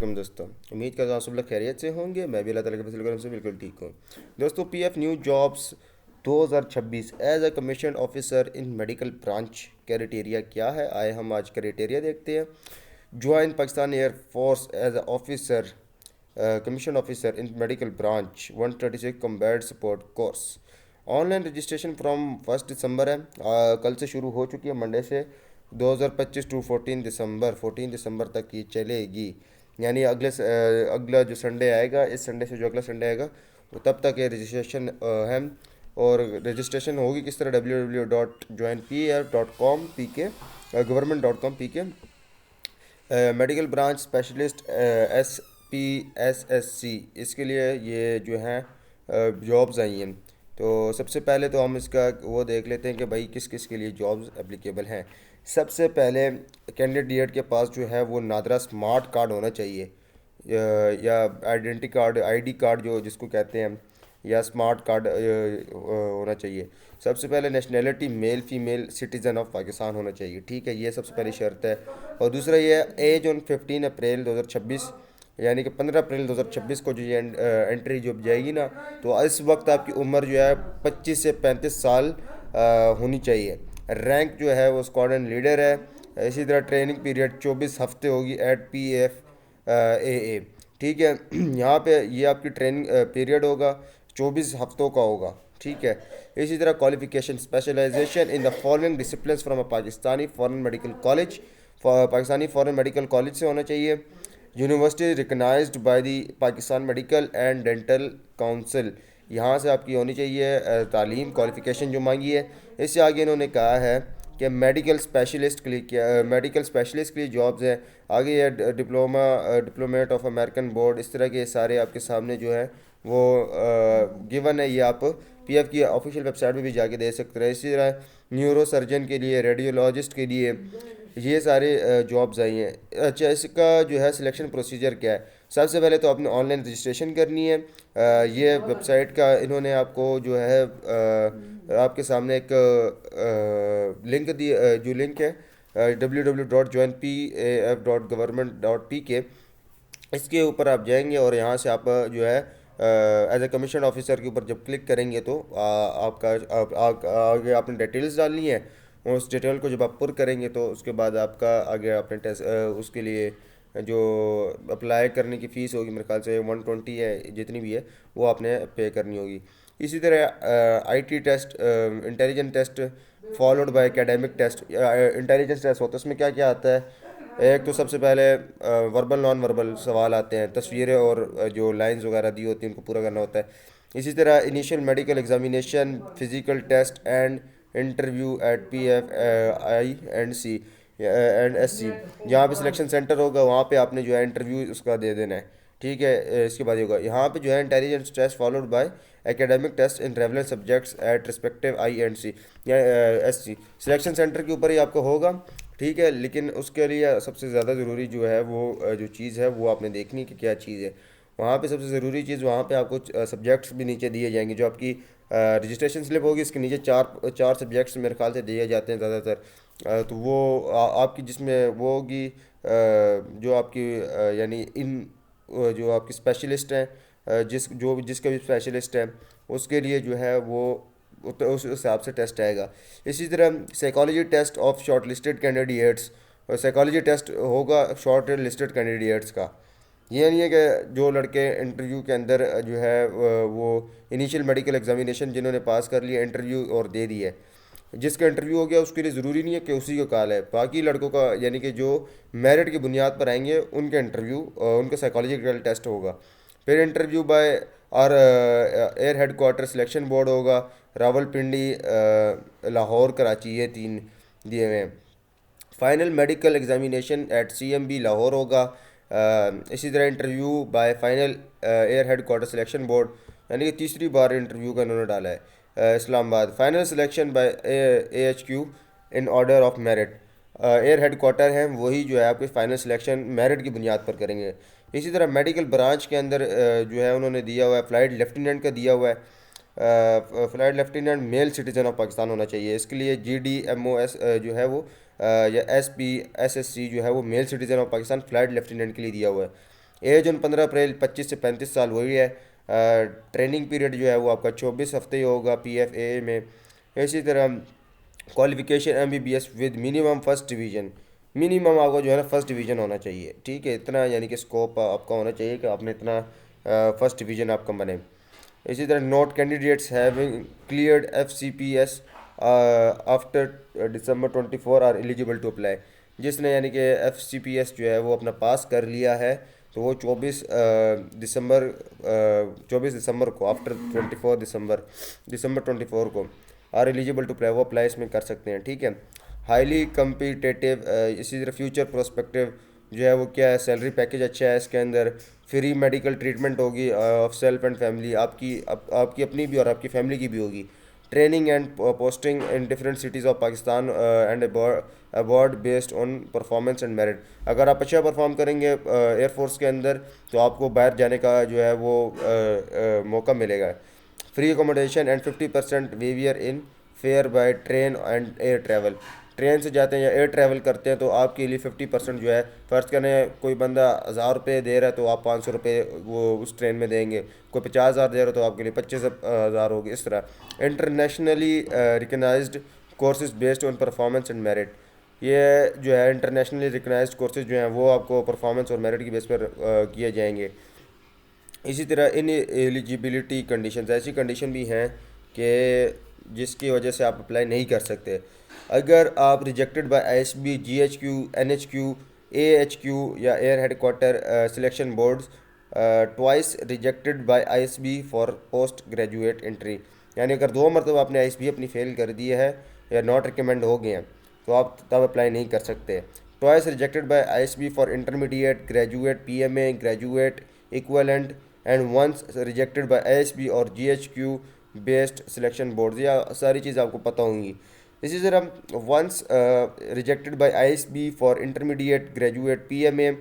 वालेकुम दोस्तों। उम्मीद करता हूँ आप सब लोग खैरियत से होंगे। मैं भी अल्लाह ताला के फजल करम से बिल्कुल ठीक हूँ। दोस्तों, PF new jobs 2026 as a commission officer in medical branch criteria क्या है, आए हम आज क्राइटेरिया देखते हैं। Join Pakistan air force as a officer, commission officer in medical branch 136 combat support course. Online registration from 1 December है, कल से शुरू हो चुकी है, मंडे से 2025 टू 14 दिसंबर तक ये चलेगी। यानी अगला जो संडे आएगा, इस संडे से जो अगला संडे आएगा वो तब तक ये रजिस्ट्रेशन है। और रजिस्ट्रेशन होगी किस तरह, www.joinpf.com.pk, government.com.pk, medical branch specialist, SPSSC, इसके लिए ये जो हैं जॉब्स आई हैं। तो सबसे पहले तो हम इसका वो देख लेते हैं कि भाई किस किस के लिए जॉब्स एप्लीकेबल हैं। सबसे पहले कैंडिडेट के पास जो है वो नादरा स्मार्ट कार्ड होना चाहिए, या आइडेंटिटी कार्ड, आईडी कार्ड जो जिसको कहते हैं, या स्मार्ट कार्ड होना चाहिए। सबसे पहले nationality male female citizen of Pakistan होना चाहिए, ठीक है, ये सबसे पहली शर्त है। और दूसरा ये है एज ऑन 15 अप्रैल 2026, यानी कि 15 अप्रैल 2026 को जो ये एंट्री जो जाएगी ना, तो इस वक्त आपकी उम्र जो है 25 से 35 साल होनी चाहिए। रैंक जो है वो स्क्वाड्रन लीडर है। इसी तरह ट्रेनिंग पीरियड 24 हफ्ते होगी एट PFAA, ठीक है। यहाँ पे ये आपकी ट्रेनिंग पीरियड होगा, 24 हफ्तों का होगा, ठीक है। इसी तरह qualification specialisation in the following discipline from a Pakistani foreign medical college, Pakistani foreign medical college से होना चाहिए। University recognised by the Pakistan medical and dental council, यहाँ से आपकी होनी चाहिए तालीम, क्वालिफिकेशन जो मांगी है। इससे आगे इन्होंने कहा है कि मेडिकल स्पेशलिस्ट के लिए क्या, मेडिकल स्पेशलिस्ट के लिए जॉब्स हैं। आगे ये डिप्लोमेट ऑफ अमेरिकन बोर्ड, इस तरह के सारे आपके सामने जो है वो गिवन है। ये आप पीएफ की ऑफिशियल वेबसाइट पे भी जाके दे सकते हैं। इसी तरह न्यूरो सर्जन के लिए, रेडियोलॉजिस्ट के लिए, ये सारे जॉब्स आई हैं। अच्छा, इसका जो है सिलेक्शन प्रोसीजर क्या है। सबसे पहले तो आपने ऑनलाइन रजिस्ट्रेशन करनी है। ये वेबसाइट का इन्होंने आपको जो है आपके सामने एक लिंक दी, जो लिंक है www.joinpaf.government.pk, इसके ऊपर आप जाएंगे और यहाँ से आप जो है एज ए कमीशन ऑफिसर के ऊपर जब क्लिक करेंगे तो आगे आपने डिटेल्स डालनी है। और उस डिटेल को जब आप पुर करेंगे तो उसके बाद आपका आगे आपने टेस्ट, उसके लिए जो अप्लाई करने की फ़ीस होगी, मेरे ख्याल से 120 है, जितनी भी है वो आपने पे करनी होगी। इसी तरह IT test, intelligence test followed by academic test. Intelligence test होता है, उसमें क्या क्या आता है। एक तो सबसे पहले वर्बल नॉन वर्बल सवाल आते हैं, तस्वीरें और जो लाइंस वगैरह दी होती हैं उनको पूरा करना होता है। इसी तरह initial medical examination, physical test and interview at PFI&C and SC, जहाँ पे सिलेक्शन सेंटर होगा वहाँ पे आपने जो है इंटरव्यू उसका दे देना है, ठीक है। इसके बाद ये होगा यहाँ पे जो है intelligence test followed by academic test in relevant subjects at respective I&C या SC, सिलेक्शन सेंटर के ऊपर ही आपका होगा, ठीक है। लेकिन उसके लिए सबसे ज़्यादा ज़रूरी जो है वो जो चीज़ है वो आपने देखनी कि क्या चीज़ है। वहाँ पे सबसे ज़रूरी चीज़, वहाँ पे आपको सब्जेक्ट्स भी नीचे दिए जाएंगे। जो आपकी रजिस्ट्रेशन स्लिप होगी, इसके नीचे चार चार सब्जेक्ट्स मेरे ख्याल से दिए जाते हैं ज़्यादातर। तो वो आपकी जिसमें वो होगी, जो आपकी यानी इन जो आपकी स्पेशलिस्ट हैं, जिसका भी स्पेशलिस्ट है उसके लिए जो है वो तो उस हिसाब से टेस्ट आएगा। इसी तरह psychology test of short listed candidates, psychology test होगा शॉर्ट लिस्टेड कैंडिडेट्स का। ये नहीं है कि जो लड़के इंटरव्यू के अंदर जो है वो इनिशियल मेडिकल एग्जामिनेशन जिन्होंने पास कर लिया, इंटरव्यू और दे दिया है, जिसका इंटरव्यू हो गया उसके लिए ज़रूरी नहीं है कि उसी को कॉल है। बाकी लड़कों का यानी कि जो मेरिट की बुनियाद पर आएंगे उनका इंटरव्यू, उनका साइकोलॉजिकल टेस्ट होगा। फिर इंटरव्यू बाय और air head quarter selection board होगा, रावलपिंडी, लाहौर, कराची, ये 3 दिए हुए हैं। Final medical examination eight CMB Lahore होगा। इसी तरह interview by final air head quarter selection board, यानी कि तीसरी बार इंटरव्यू का इन्होंने डाला है, Islamabad. Final selection bye AHQ in order of merit, air head quarter हैं वही जो है आपके फाइनल सिलेक्शन मेरिट की बुनियाद पर करेंगे। इसी तरह मेडिकल ब्रांच के अंदर जो है उन्होंने दिया हुआ है फ्लाइट लेफ्टिनेंट का दिया हुआ है। Flight lieutenant male citizen of Pakistan होना चाहिए। इसके लिए GDMOS जो है वो या SPSSC जो है वो male citizen of Pakistan flight lieutenant के लिए दिया हुआ है। एज उन 15 अप्रैल 25 से 35 साल वही है। ट्रेनिंग पीरियड जो है वो आपका 24 हफ्ते ही होगा PFA में। इसी तरह qualification MBBS with minimum first division, minimum आपको जो है ना फर्स्ट डिवीज़न होना चाहिए, ठीक है, इतना यानी कि स्कोप आपका होना चाहिए कि आपने इतना फर्स्ट डिवीज़न आपका बने। इसी तरह note candidates having cleared FCPS after December 24 are eligible to apply. जिसने यानी कि FCPS जो है वो अपना पास कर लिया है, तो वो 24 दिसंबर को आफ्टर 24 दिसंबर को आर एलिजिबल टू अप्लाई, वो अप्लाई इसमें कर सकते हैं, ठीक है। हाईली कम्पिटेटिव, इसी तरह फ्यूचर प्रोस्पेक्टिव जो है वो क्या है, सैलरी पैकेज अच्छा है इसके अंदर, फ्री मेडिकल ट्रीटमेंट होगी ऑफ सेल्फ एंड फैमिली, आपकी अपनी भी और आपकी फैमिली की भी होगी। Training and posting in different cities of Pakistan and award based on performance and merit. अगर आप अच्छा परफॉर्म करेंगे एयरफोर्स के अंदर, तो आपको बाहर जाने का जो है वो मौका मिलेगा। Free accommodation and 50% waiver in fair by train and air travel. Train से जाते हैं या एयर ट्रैवल करते हैं तो आपके लिए 50% जो है, फ़र्ज़ करें कोई बंदा 1000 रुपये दे रहा है तो आप 500 रुपये वो उस ट्रेन में देंगे, कोई 50,000 दे रहा है तो आपके लिए 25,000 होगी। इस तरह internationally recognised courses based on performance and merit. ये जो है इंटरनेशनली रिकगनाइज्ड कोर्सेज जो हैं वो आपको परफॉर्मेंस और मेरिट की बेस पर किए जाएंगे। इसी तरह इन एलिजिबिलिटी कंडीशंस, ऐसी कंडीशन भी हैं कि जिसकी वजह से आप अप्लाई नहीं कर सकते। अगर आप rejected by ISB, GHQ, NHQ, AHQ या air headquarter selection boards, twice rejected by ISB for post graduate entry, यानी अगर 2 मरतबा आपने ISB अपनी फेल कर दी है या नॉट रिकमेंड हो गए हैं, तो आप तब अप्लाई नहीं कर सकते। Twice rejected by ISB for intermediate, graduate, PMA, graduate equivalent and once rejected by ISB और GHQ बेस्ड सिलेक्शन बोर्ड, या सारी चीज़ आपको पता होंगी। इसी तरह once rejected by ISB for intermediate, graduate, PMA,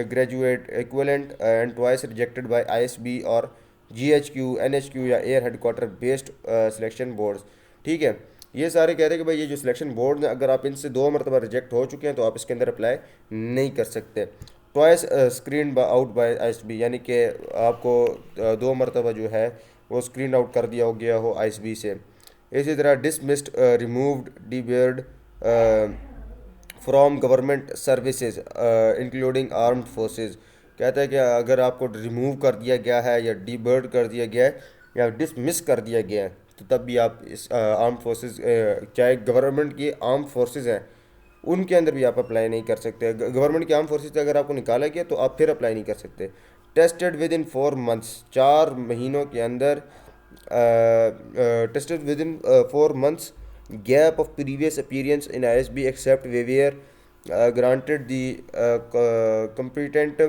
graduate equivalent and twice rejected by ISB और GHQ, NHQ या air headquarter based selection boards, ठीक है। ये सारे कह रहे हैं कि भाई ये जो सिलेक्शन बोर्ड हैं, अगर आप इनसे 2 मरतबा रिजेक्ट हो चुके हैं तो आप इसके अंदर अप्लाई नहीं कर सकते। Twice screen out by ISB, यानी कि आपको 2 मरतबा जो है वो स्क्रीन आउट कर दिया हो गया हो ISB से। इसी तरह dismissed, removed, debarred from government services including armed forces. कहता है कि अगर आपको रिमूव कर दिया गया है या डिबर्ड कर दिया गया है या डिसमिस कर दिया गया है, तो तब भी आप इस आर्म फोर्सेस, चाहे गवर्नमेंट की आर्म फोर्सेस हैं, उनके अंदर भी आप अप्लाई नहीं कर सकते। गवर्नमेंट के आर्म फोर्सेस से अगर आपको निकाला गया तो आप फिर अप्लाई नहीं कर सकते। टेस्टेड विद इन 4 मंथ्स, 4 महीनों के अंदर, tested within 4 months gap of previous appearance in ISB except waiver granted the competent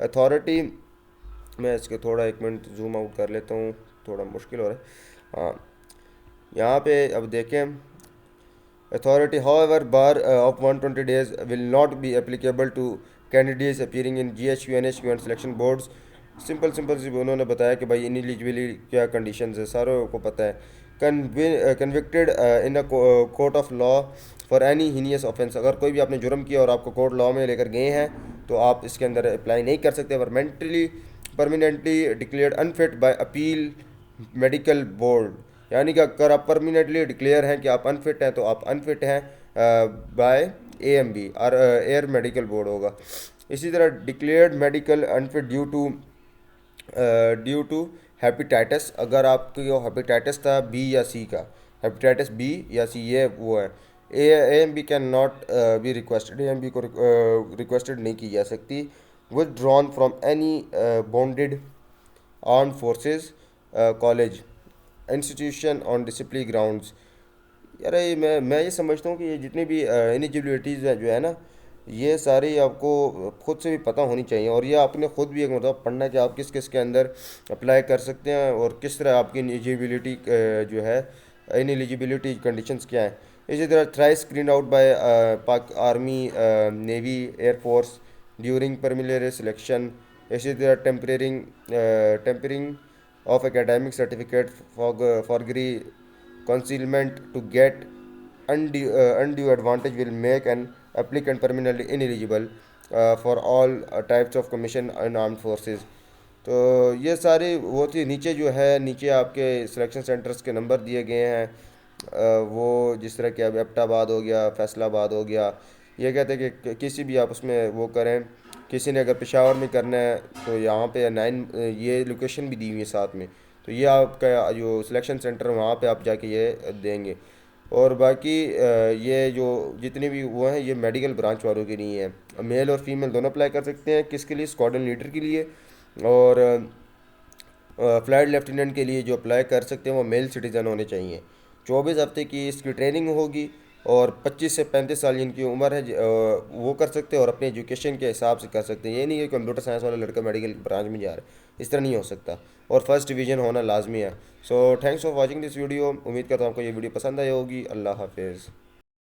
authority. मैं इसके थोड़ा 1 मिनट जूम आउट कर लेता हूँ, थोड़ा मुश्किल हो रहा है। हाँ, यहाँ पे अब देखें, authority however bar of 120 days will not be applicable to candidates appearing in GHQ, NHQ and selection boards। Simple simple सी उन्होंने बताया कि भाई इनएलिजिबिलिटी क्या कंडीशंस है, सारों को पता है। Convicted in a court of law for any heinous offence, अगर कोई भी आपने जुर्म किया और आपको कोर्ट लॉ में लेकर गए हैं तो आप इसके अंदर अप्लाई नहीं कर सकते। Permanently permanently declared unfit by appeal medical board, यानी कि अगर आप परमानेंटली डिक्लेयर हैं कि आप अनफिट हैं तो आप अनफिट हैं बाय AMB और एयर मेडिकल बोर्ड होगा। इसी तरह declared medical unfit due to hepatitis, अगर आपको हेपेटाइटिस था B या C का, हेपेटाइटिस B या C ये वो है, AMB can not be requested, AMB को रिक्वेस्टेड नहीं की जा सकती। Withdrawn from any bonded arm forces college institution on discipline grounds. यार ये मैं ये समझता हूँ कि ये जितनी भी इनिजिबिलिटीज़ है जो है ना, ये सारी आपको खुद से भी पता होनी चाहिए, और ये आपने खुद भी एक मतलब पढ़ना है कि आप किस किस के अंदर अप्लाई कर सकते हैं और किस तरह आपकी इनिजिबिलिटी जो है, इनएलिजिबिलिटी कंडीशंस क्या हैं। इसी तरह थ्राइस स्क्रीन आउट बाय पाक army, navy, air force during preliminary selection. इसी तरह tampering of academic certificate, forgery, concealment to get undue advantage will make an applicant permanently ineligible। For all types of commission in armed forces. तो ये सारी वो थी। नीचे जो है, नीचे आपके सिलेक्शन सेंटर्स के नंबर दिए गए हैं। वो जिस तरह कि अब एबटाबाद हो गया, फैसलाबाद हो गया। ये कहते हैं कि किसी भी आप उसमें वो करें। किसी ने अगर पेशावर में करना है तो यहाँ पे 9 ये लोकेशन भी दी हुई है साथ में। तो ये आपका जो सिलेक्शन सेंटर है वहाँ पे आप जाके ये देंगे। और बाकी ये जो जितने भी वो हैं ये मेडिकल ब्रांच वालों के लिए हैं। मेल और फीमेल दोनों अप्लाई कर सकते हैं। किसके लिए? स्क्वाड्रन लीडर के लिए। और फ्लाइट लेफ्टिनेंट के लिए जो अप्लाई कर सकते हैं वो मेल सिटीज़न होने चाहिए। 24 हफ्ते की इसकी ट्रेनिंग होगी। और 25 से 35 साल जिनकी उम्र है वो कर सकते हैं और अपने एजुकेशन के हिसाब से कर सकते हैं। ये नहीं कि कंप्यूटर साइंस वाला लड़का मेडिकल ब्रांच में जा रहा है, इस तरह नहीं हो सकता। और फर्स्ट डिवीज़न होना लाजमी है। So thanks for watching this video. उम्मीद करता हूँ आपको ये वीडियो पसंद आई होगी। अल्लाह हाफिज़।